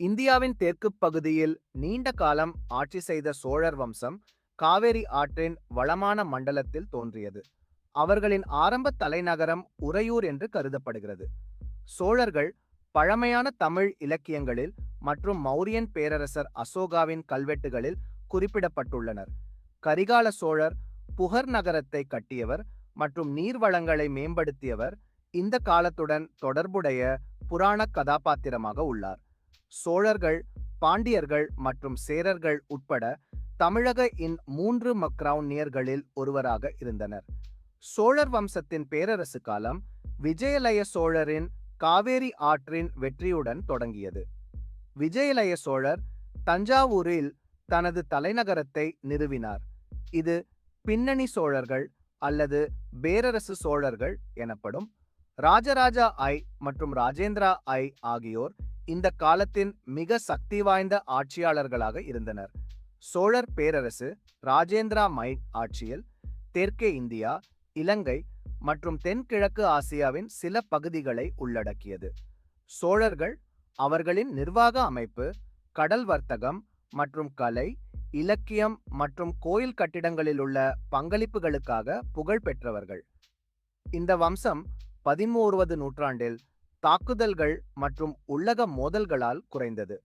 இந்தியாவின் தெற்குப் பகுதியில் நீண்ட காலம் ஆட்சி செய்த சோழர் வம்சம் காவேரி ஆற்றின் வளமான மண்டலத்தில் தோன்றியது. அவர்களின் ஆரம்ப தலைநகரம் உறையூர் என்று கருதப்படுகிறது. சோழர்கள் பழமையான தமிழ் இலக்கியங்களில் மற்றும் மௌரியன் பேரரசர் அசோகாவின் கல்வெட்டுகளில் குறிப்பிடப்பட்டுள்ளனர். கரிகால சோழர் புகர் நகரத்தை கட்டியவர் மற்றும் நீர்வளங்களை மேம்படுத்தியவர். இந்த காலத்துடன் தொடர்புடைய புராண கதாபாத்திரமாக உள்ளார். சோழர்கள், பாண்டியர்கள் மற்றும் சேரர்கள் உட்பட தமிழக இன் 3 மக்ரௌனியர்களில் ஒருவராக இருந்தனர். சோழர் வம்சத்தின் பேரரசு காலம் விஜயலய சோழரின் காவேரி ஆற்றின் வெற்றியுடன் தொடங்கியது. விஜயலய சோழர் தஞ்சாவூரில் தனது தலைநகரத்தை நிறுவினார். இது பின்னணி சோழர்கள் அல்லது பேரரசு சோழர்கள் எனப்படும். ராஜராஜா ஐ மற்றும் ராஜேந்திரா ஐ ஆகியோர் இந்த காலத்தின் மிக சக்தி வாய்ந்த ஆட்சியாளர்களாக இருந்தனர். சோழர் பேரரசு ராஜேந்திரா மைன் ஆட்சியில் தெற்கே இந்தியா, இலங்கை மற்றும் தென்கிழக்கு ஆசியாவின் சில பகுதிகளை உள்ளடக்கியது. சோழர்கள் அவர்களின் நிர்வாக அமைப்பு, கடல் வர்த்தகம் மற்றும் கலை, இலக்கியம் மற்றும் கோயில் கட்டிடங்களில் உள்ள பங்களிப்புகளுக்காக புகழ் பெற்றவர்கள். இந்த வம்சம் 13வது நூற்றாண்டில் தாக்குதல்கள் மற்றும் உள்ளக மோதல்களால் குறைந்தது.